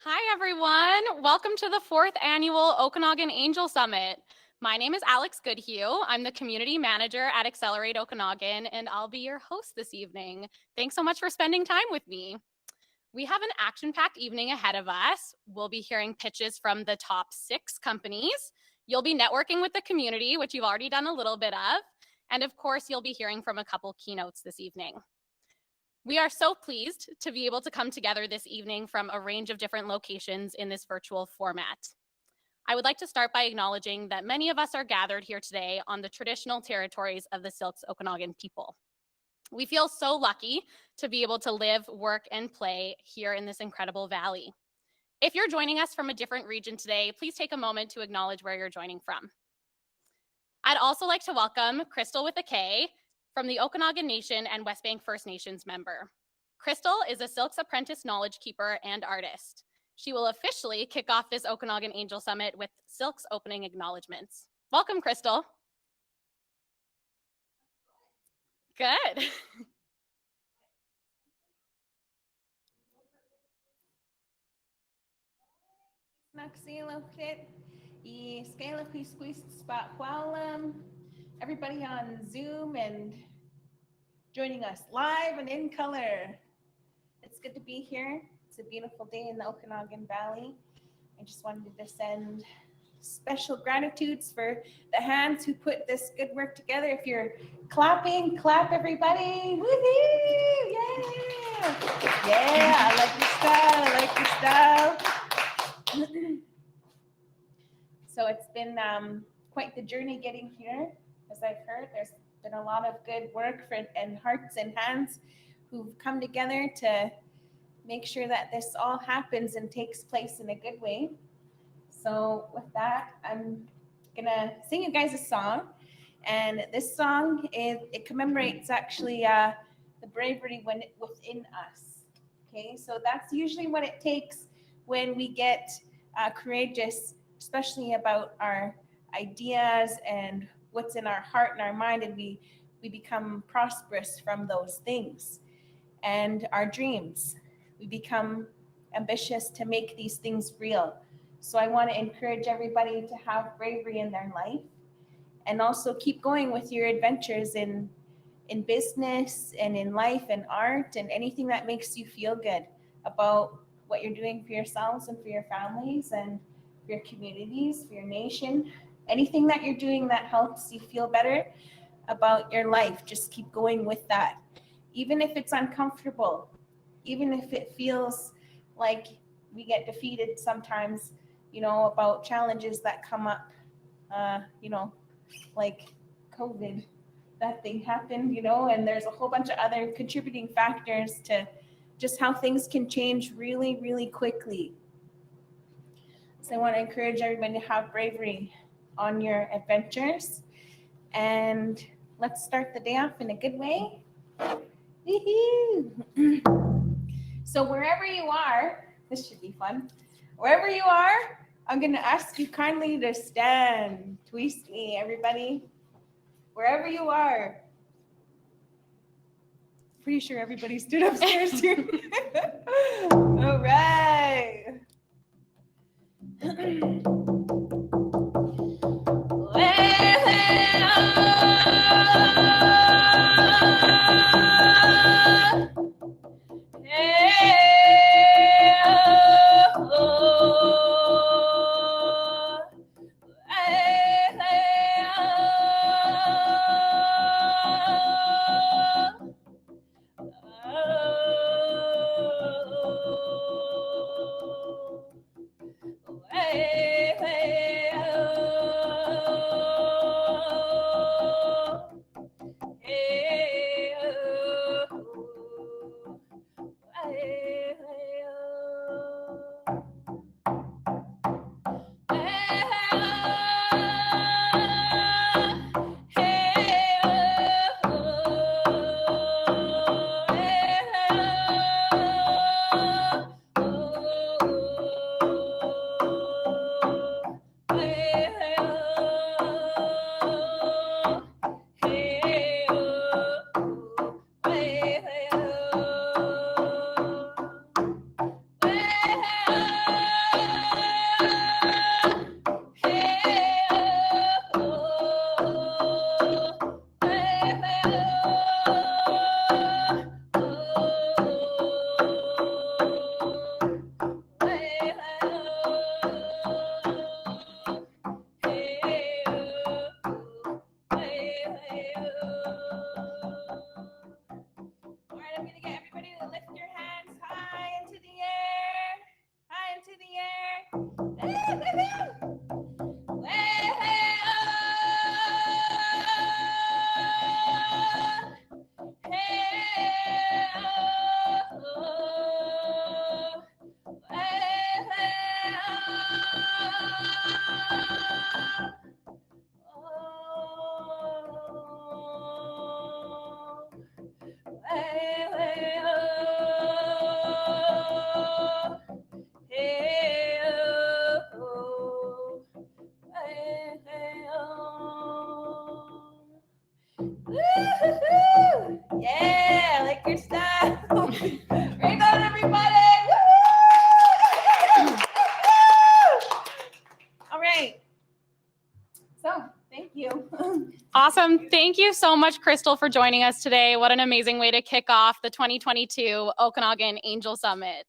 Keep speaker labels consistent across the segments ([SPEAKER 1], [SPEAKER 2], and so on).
[SPEAKER 1] Hi, everyone. Welcome to the 4th Annual OKGN Angel Summit. My name is Alex Goodhue. I'm the Community Manager at Accelerate Okanagan, and I'll be your host this evening. Thanks so much for spending time with me. We have an action-packed evening ahead of us. We'll be hearing pitches from the top 6 companies. You'll be networking with the community, which you've already done a little bit of. And of course, you'll be hearing from a couple keynotes this evening. We are so pleased to be able to come together this evening from a range of different locations in this virtual format. I would like to start by acknowledging that many of us are gathered here today on the traditional territories of the Syilx Okanagan people. We feel so lucky to be able to live, work, and play here in this incredible valley. If you're joining us from a different region today, please take a moment to acknowledge where you're joining from. I'd also like to welcome Crystal with a K, from the Okanagan Nation and West Bank First Nations member. Crystal is a Syilx Apprentice Knowledge Keeper and artist. She will officially kick off this OKGN Angel Summit with Syilx opening acknowledgements. Welcome, Crystal. Good.
[SPEAKER 2] Everybody on Zoom and joining us live and in color. It's good to be here. It's a beautiful day in the Okanagan Valley. I just wanted to send special gratitudes for the hands who put this good work together. If you're clapping, clap everybody. Woohoo! Yeah! Yeah, I like your style. So it's been quite the journey getting here. As I've heard, there's been a lot of good work and hearts and hands who've come together to make sure that this all happens and takes place in a good way. So with that, I'm gonna sing you guys a song. And this song, it commemorates actually the bravery within us. Okay, so that's usually what it takes when we get courageous, especially about our ideas and what's in our heart and our mind, and we become prosperous from those things. And our dreams, we become ambitious to make these things real. So I want to encourage everybody to have bravery in their life and also keep going with your adventures in business and in life and art and anything that makes you feel good about what you're doing for yourselves and for your families and for your communities, for your nation. Anything that you're doing that helps you feel better about your life, just keep going with that. Even if it's uncomfortable, even if it feels like we get defeated sometimes, about challenges that come up, like COVID, that thing happened, and there's a whole bunch of other contributing factors to just how things can change really, really quickly. So I want to encourage everybody to have bravery on your adventures. And let's start the day off in a good way. So wherever you are, this should be fun. Wherever you are, I'm going to ask you kindly to stand. Twist me, everybody. Wherever you are. Pretty sure everybody stood upstairs too. All right. Hey, Yeah, like your style. Right on, everybody. All right. So, thank you.
[SPEAKER 1] Awesome. Thank you so much, Crystal, for joining us today. What an amazing way to kick off the 2022 Okanagan Angel Summit.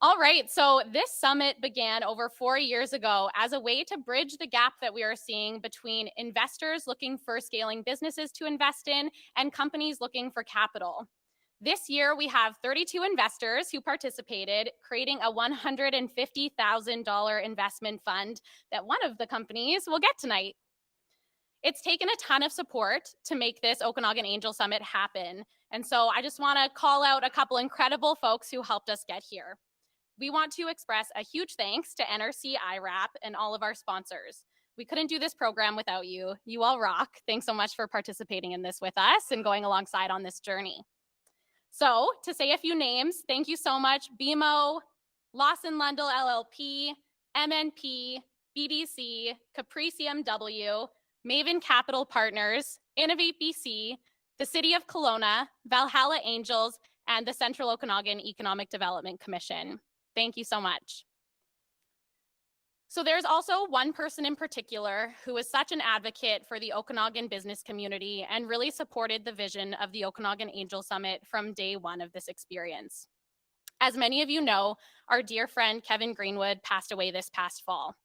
[SPEAKER 1] All right, so this summit began over 4 years ago as a way to bridge the gap that we are seeing between investors looking for scaling businesses to invest in and companies looking for capital. This year, we have 32 investors who participated, creating a $150,000 investment fund that one of the companies will get tonight. It's taken a ton of support to make this Okanagan Angel Summit happen. And so I just want to call out a couple incredible folks who helped us get here. We want to express a huge thanks to NRC IRAP and all of our sponsors. We couldn't do this program without you. You all rock. Thanks so much for participating in this with us and going alongside on this journey. So to say a few names, thank you so much, BMO, Lawson Lundell LLP, MNP, BDC, Capri CMW, Maven Capital Partners, Innovate BC, the City of Kelowna, Valhalla Angels, and the Central Okanagan Economic Development Commission. Thank you so much. So there's also one person in particular who is such an advocate for the Okanagan business community and really supported the vision of the Okanagan Angel Summit from day one of this experience. As many of you know, our dear friend Kevin Greenwood passed away this past fall.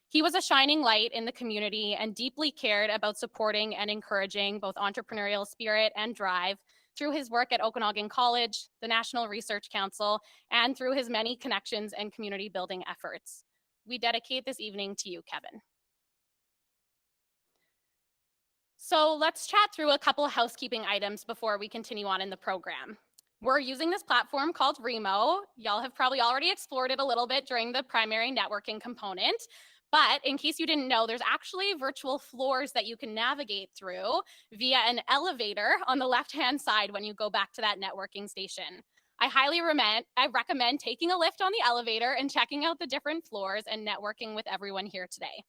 [SPEAKER 1] He was a shining light in the community and deeply cared about supporting and encouraging both entrepreneurial spirit and drive through his work at Okanagan College, the National Research Council, and through his many connections and community building efforts. We dedicate this evening to you, Kevin. So let's chat through a couple of housekeeping items before we continue on in the program. We're using this platform called Remo. Y'all have probably already explored it a little bit during the primary networking component. But in case you didn't know, there's actually virtual floors that you can navigate through via an elevator on the left-hand side when you go back to that networking station. I recommend taking a lift on the elevator and checking out the different floors and networking with everyone here today.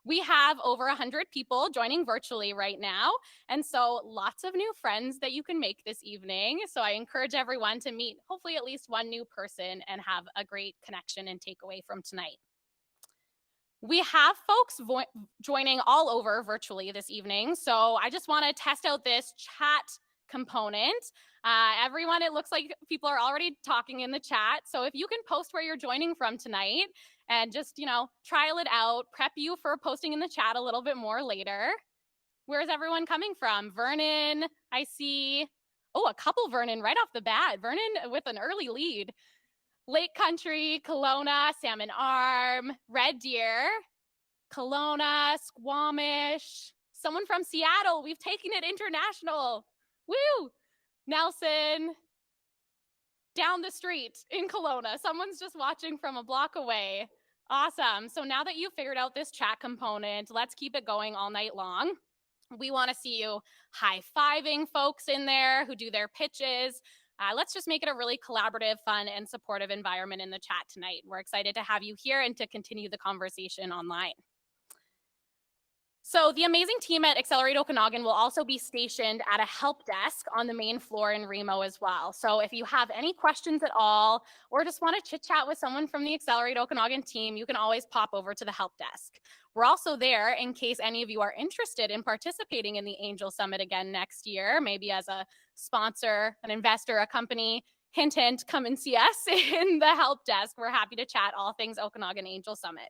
[SPEAKER 1] We have over 100 people joining virtually right now, and so lots of new friends that you can make this evening. So I encourage everyone to meet hopefully at least one new person and have a great connection and takeaway from tonight. We have folks joining all over virtually this evening, so I just want to test out this chat component. Everyone, it looks like people are already talking in the chat, so if you can post where you're joining from tonight and just, trial it out, prep you for posting in the chat a little bit more later. Where's everyone coming from? Vernon, I see. Oh, a couple Vernon right off the bat. Vernon with an early lead. Lake Country, Kelowna, Salmon Arm, Red Deer, Kelowna, Squamish, someone from Seattle. We've taken it international. Woo! Nelson, down the street in Kelowna. Someone's just watching from a block away. Awesome. So now that you've figured out this chat component, let's keep it going all night long. We want to see you high-fiving folks in there who do their pitches. Let's just make it a really collaborative, fun, and supportive environment in the chat tonight. We're excited to have you here and to continue the conversation online. So the amazing team at Accelerate Okanagan will also be stationed at a help desk on the main floor in Remo as well. So if you have any questions at all, or just want to chit chat with someone from the Accelerate Okanagan team, you can always pop over to the help desk. We're also there in case any of you are interested in participating in the Angel Summit again next year, maybe as a sponsor, an investor, a company. Hint, hint, come and see us in the help desk. We're happy to chat all things Okanagan Angel Summit.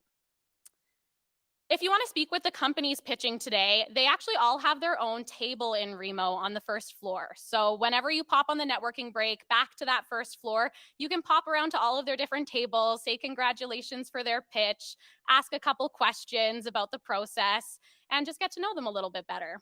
[SPEAKER 1] If you want to speak with the companies pitching today, they actually all have their own table in Remo on the first floor. So whenever you pop on the networking break back to that first floor, you can pop around to all of their different tables, say congratulations for their pitch, ask a couple questions about the process, and just get to know them a little bit better.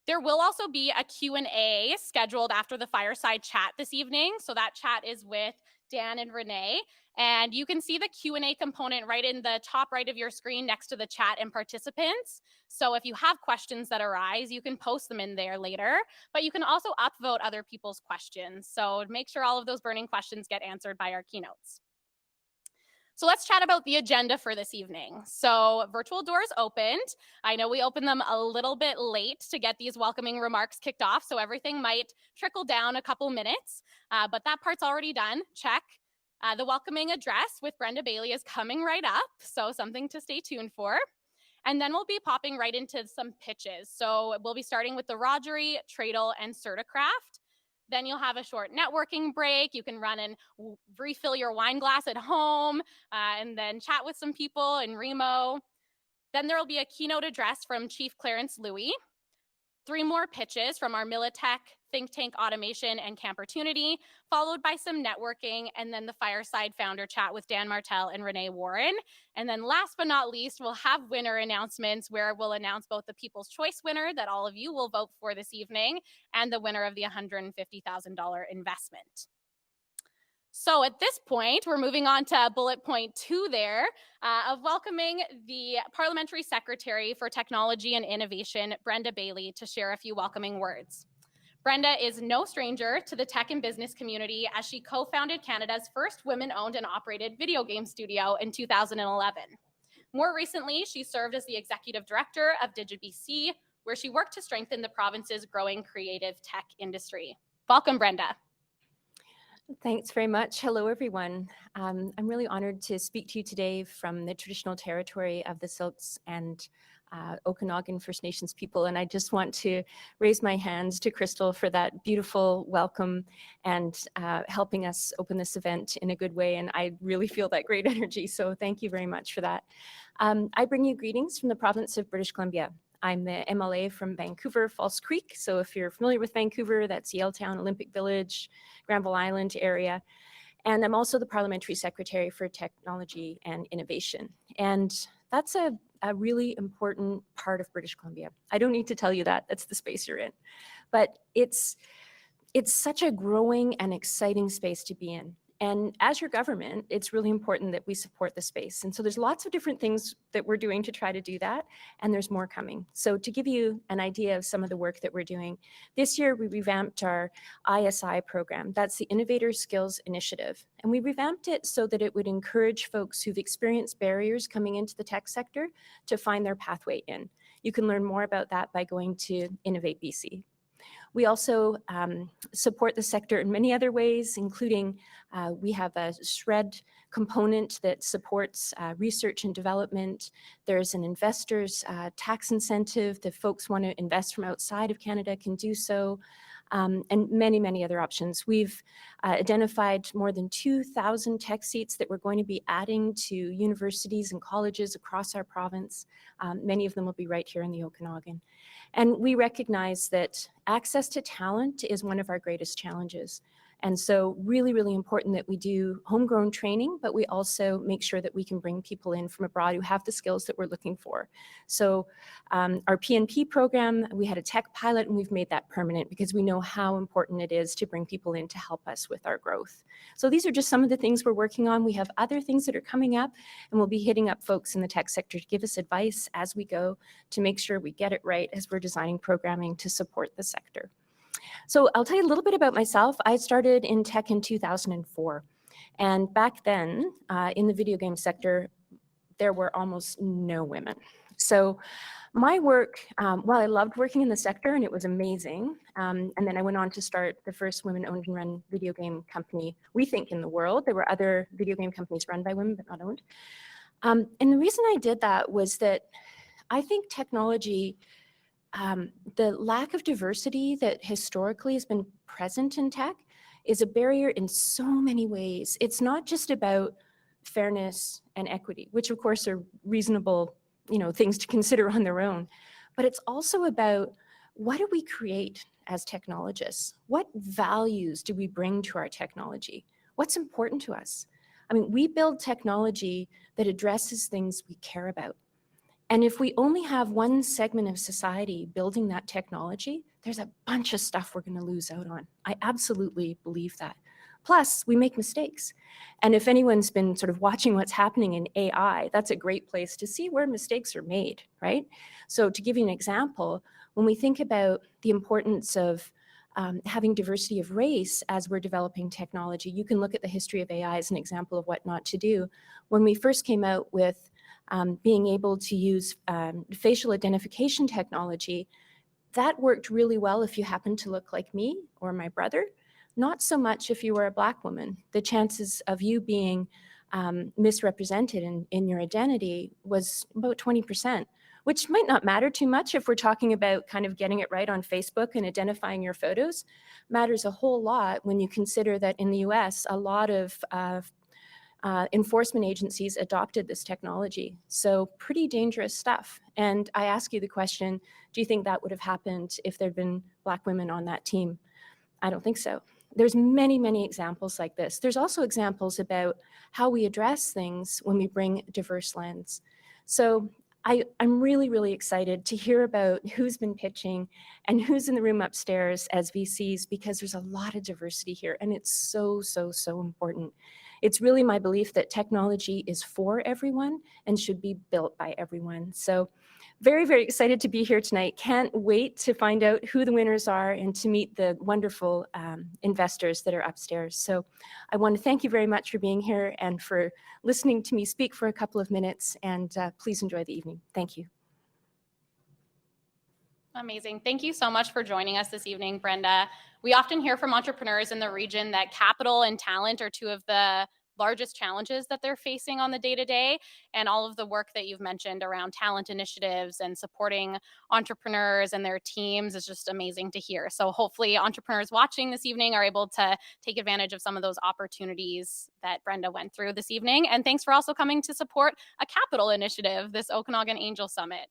[SPEAKER 1] There will also be a Q&A scheduled after the fireside chat this evening. So that chat is with Dan and Renee. And you can see the Q&A component right in the top right of your screen next to the chat and participants. So if you have questions that arise, you can post them in there later, but you can also upvote other people's questions. So make sure all of those burning questions get answered by our keynotes. So let's chat about the agenda for this evening. So virtual doors opened. I know we opened them a little bit late to get these welcoming remarks kicked off, so everything might trickle down a couple minutes, but that part's already done. Check. The welcoming address with Brenda Bailey is coming right up, so something to stay tuned for. And then we'll be popping right into some pitches. So we'll be starting with the Rogery, Tradle, and Certicraft. Then you'll have a short networking break. You can run and refill your wine glass at home and then chat with some people in Remo. Then there will be a keynote address from Chief Clarence Louie. 3 more pitches from our Militech, Think Tank Automation, and Campertunity, followed by some networking, and then the Fireside Founder Chat with Dan Martell and Renee Warren. And then last but not least, we'll have winner announcements where we'll announce both the People's Choice winner that all of you will vote for this evening and the winner of the $150,000 investment. So at this point, we're moving on to bullet point 2 there of welcoming the Parliamentary Secretary for Technology and Innovation, Brenda Bailey, to share a few welcoming words. Brenda is no stranger to the tech and business community as she co-founded Canada's first women-owned and operated video game studio in 2011. More recently, she served as the Executive Director of DigiBC, where she worked to strengthen the province's growing creative tech industry. Welcome, Brenda.
[SPEAKER 3] Thanks very much. Hello, everyone. I'm really honored to speak to you today from the traditional territory of the Silks and Okanagan First Nations people. And I just want to raise my hands to Crystal for that beautiful welcome and helping us open this event in a good way. And I really feel that great energy. So thank you very much for that. I bring you greetings from the province of British Columbia. I'm the MLA from Vancouver, False Creek. So if you're familiar with Vancouver, that's Yaletown, Olympic Village, Granville Island area. And I'm also the Parliamentary Secretary for Technology and Innovation. And that's a really important part of British Columbia. I don't need to tell you that, that's the space you're in. But it's such a growing and exciting space to be in. And as your government, it's really important that we support the space. And so there's lots of different things that we're doing to try to do that, and there's more coming. So to give you an idea of some of the work that we're doing, this year we revamped our ISI program. That's the Innovator Skills Initiative. And we revamped it so that it would encourage folks who've experienced barriers coming into the tech sector to find their pathway in. You can learn more about that by going to Innovate BC. We also support the sector in many other ways, including we have a SHRED component that supports research and development. There's an investor's tax incentive that folks want to invest from outside of Canada can do so, and many, many other options. We've identified more than 2,000 tech seats that we're going to be adding to universities and colleges across our province. Many of them will be right here in the Okanagan. And we recognize that access to talent is one of our greatest challenges. And so really, really important that we do homegrown training, but we also make sure that we can bring people in from abroad who have the skills that we're looking for. So our PNP program, we had a tech pilot and we've made that permanent because we know how important it is to bring people in to help us with our growth. So these are just some of the things we're working on. We have other things that are coming up and we'll be hitting up folks in the tech sector to give us advice as we go to make sure we get it right as we're designing programming to support the sector. So I'll tell you a little bit about myself. I started in tech in 2004. And back then, in the video game sector, there were almost no women. So my work, while I loved working in the sector and it was amazing, and then I went on to start the first women-owned and run video game company, we think, in the world. There were other video game companies run by women, but not owned. And the reason I did that was that I think technology, the lack of diversity that historically has been present in tech is a barrier in so many ways. It's not just about fairness and equity, which of course are reasonable things to consider on their own. But it's also about, what do we create as technologists? What values do we bring to our technology? What's important to us? I mean, we build technology that addresses things we care about. And if we only have one segment of society building that technology, there's a bunch of stuff we're going to lose out on. I absolutely believe that. Plus, we make mistakes. And if anyone's been sort of watching what's happening in AI, that's a great place to see where mistakes are made, right? So to give you an example, when we think about the importance of having diversity of race as we're developing technology, you can look at the history of AI as an example of what not to do. When we first came out with being able to use facial identification technology, that worked really well if you happened to look like me or my brother. Not so much if you were a Black woman. The chances of you being misrepresented in your identity was about 20%, which might not matter too much if we're talking about kind of getting it right on Facebook and identifying your photos. Matters a whole lot when you consider that in the US, a lot of enforcement agencies adopted this technology. So pretty dangerous stuff. And I ask you the question, do you think that would have happened if there'd been Black women on that team? I don't think so. There's many, many examples like this. There's also examples about how we address things when we bring diverse lens. So I'm really, really excited to hear about who's been pitching and who's in the room upstairs as VCs, because there's a lot of diversity here, and it's so, so, so important. It's really my belief that technology is for everyone and should be built by everyone. So very, very excited to be here tonight. Can't wait to find out who the winners are and to meet the wonderful investors that are upstairs. So I want to thank you very much for being here and for listening to me speak for a couple of minutes, and please enjoy the evening. Thank you.
[SPEAKER 1] Amazing. Thank you so much for joining us this evening, Brenda. We often hear from entrepreneurs in the region that capital and talent are two of the largest challenges that they're facing on the day-to-day, and all of the work that you've mentioned around talent initiatives and supporting entrepreneurs and their teams is just amazing to hear. So hopefully entrepreneurs watching this evening are able to take advantage of some of those opportunities that Brenda went through this evening. And thanks for also coming to support a capital initiative, this OKGN Angel Summit.